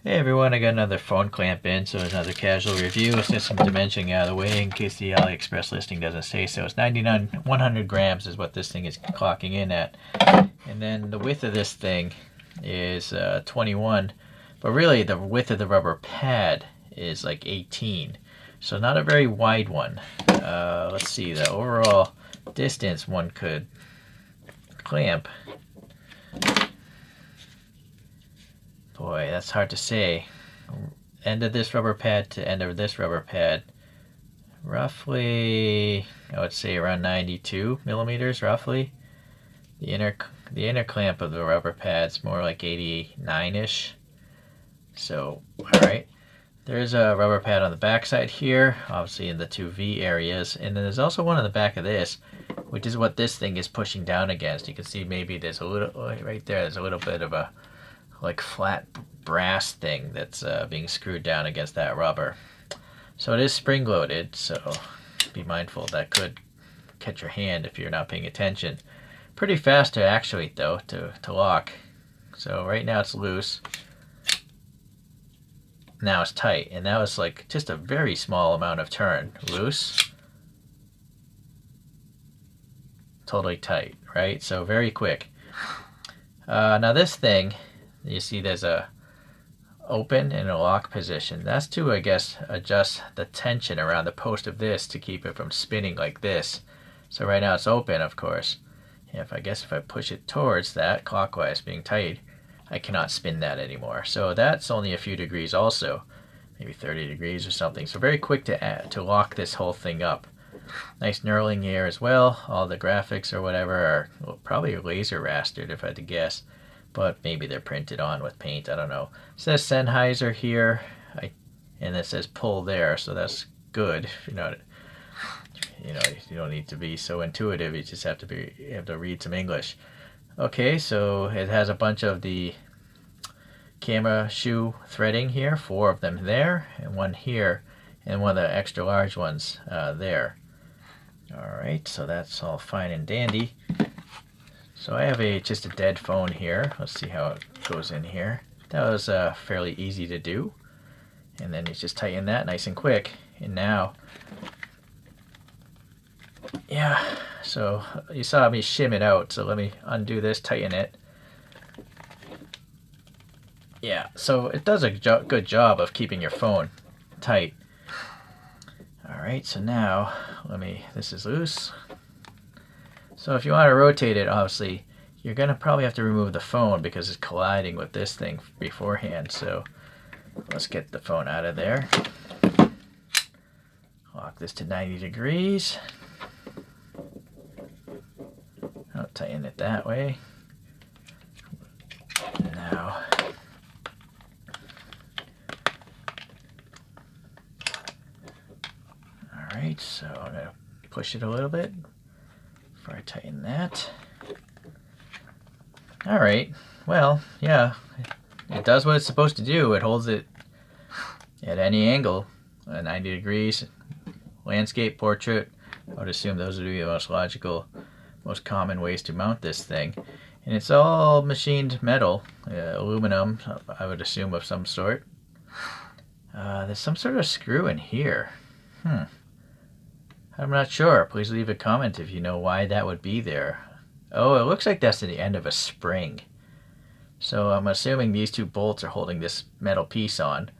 Hey everyone, I got another phone clamp in, so another casual review. It's just some dimensioning out of the way in case the AliExpress listing doesn't say so. It's 100 grams is what this thing is clocking in at. And then the width of this thing is 21, but really the width of the rubber pad is like 18. So not a very wide one. Let's see, the overall distance one could clamp. Boy, that's hard to say. End of this rubber pad to end of this rubber pad, roughly, I would say around 92 millimeters, roughly. The inner clamp of the rubber pad's more like 89-ish. So, all right. There's a rubber pad on the back side here, obviously in the two V areas, and then there's also one on the back of this, which is what this thing is pushing down against. You can see maybe there's a little, right there, there's a little bit of a like flat brass thing that's being screwed down against that rubber. So it is spring loaded, so be mindful that could catch your hand if you're not paying attention. Pretty fast to actuate though, to lock. So right now it's loose. Now it's tight, and that was like just a very small amount of turn. Loose, totally tight, right? So very quick. Now this thing, you see there's a open and a lock position. That's to, I guess, adjust the tension around the post of this to keep it from spinning like this. So right now it's open, of course. If I push it towards that, clockwise being tight, I cannot spin that anymore. So that's only a few degrees also, maybe 30 degrees or something. So very quick to lock this whole thing up. Nice knurling here as well. All the graphics or whatever are probably laser rastered if I had to guess, but maybe they're printed on with paint. I don't know. It says Sennheiser here, and it says pull there, so that's good. You don't need to be so intuitive. You just have to read some English. Okay, so it has a bunch of the camera shoe threading here, 4 of them there, and one here, and one of the extra large ones there. Alright, so that's all fine and dandy. So I have just a dead phone here. Let's see how it goes in here. That was fairly easy to do. And then you just tighten that nice and quick. And now, yeah, so you saw me shim it out. So let me undo this, tighten it. Yeah, so it does a good job of keeping your phone tight. Alright, so now, this is loose. So if you want to rotate it, obviously, you're going to probably have to remove the phone because it's colliding with this thing beforehand. So let's get the phone out of there. Lock this to 90 degrees. I'll tighten it that way. Now, alright, so I'm going to push it a little bit before I tighten that. Alright, well, yeah, it does what it's supposed to do. It holds it at any angle, 90 degrees, landscape, portrait. I would assume those would be the most logical, most common ways to mount this thing. And it's all machined metal, aluminum, I would assume, of some sort. There's some sort of screw in here. I'm not sure. Please leave a comment if you know why that would be there. Oh, it looks like that's the end of a spring. So I'm assuming these 2 bolts are holding this metal piece on,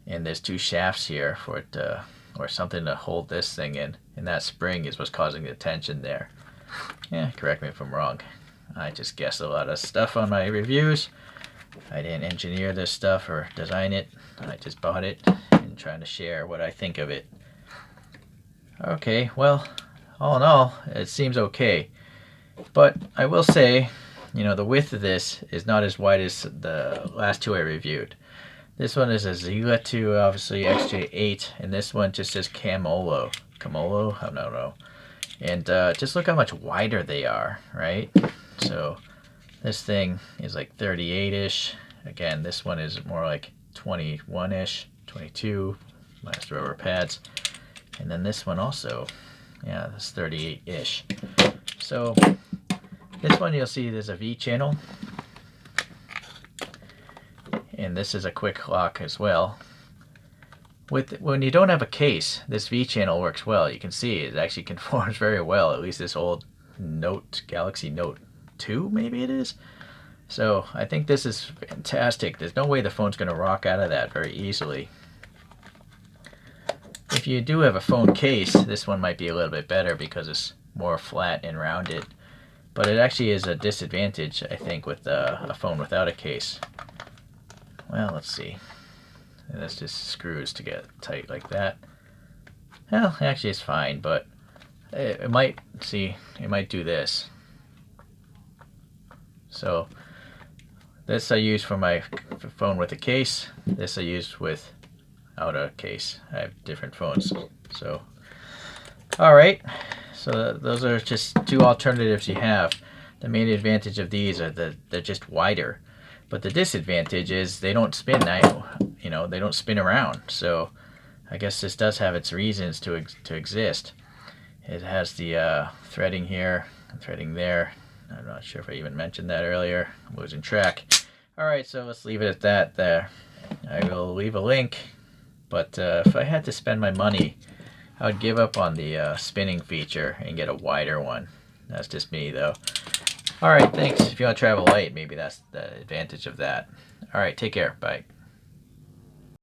and there's 2 shafts here for it to, or something to hold this thing in, and that spring is what's causing the tension there. Yeah, correct me if I'm wrong. I just guessed a lot of stuff on my reviews. I didn't engineer this stuff or design it. I just bought it and trying to share what I think of it. Okay, well, all in all, it seems okay. But I will say, the width of this is not as wide as the last 2 I reviewed. This one is a Zila 2, obviously XJ8, and this one just says Camolo. Camolo? I don't know. And just look how much wider they are, right? So this thing is like 38-ish. Again, this one is more like 21-ish, 22, minus the rubber pads. And then this one also, yeah, that's 38-ish. So this one you'll see there's a V channel. and this is a quick lock as well. When you don't have a case, this V channel works well. You can see it actually conforms very well. At least this old Galaxy Note 2, maybe it is. So I think this is fantastic. There's no way the phone's going to rock out of that very easily. If you do have a phone case, this one might be a little bit better because it's more flat and rounded. But it actually is a disadvantage, I think, with a phone without a case. Well, let's see. And that's just screws to get tight like that. Well, actually it's fine, but it might do this. So this I use for my phone with a case. This I use without a case. I have different phones. So, all right. So those are just two alternatives you have. The main advantage of these are that they're just wider. But the disadvantage is they don't spin. They don't spin around. So I guess this does have its reasons to exist. It has the threading here, and threading there. I'm not sure if I even mentioned that earlier. I'm losing track. All right, so let's leave it at that there. I will leave a link, but if I had to spend my money, I would give up on the spinning feature and get a wider one. That's just me, though. All right, thanks. If you want to travel light, maybe that's the advantage of that. All right, take care. Bye.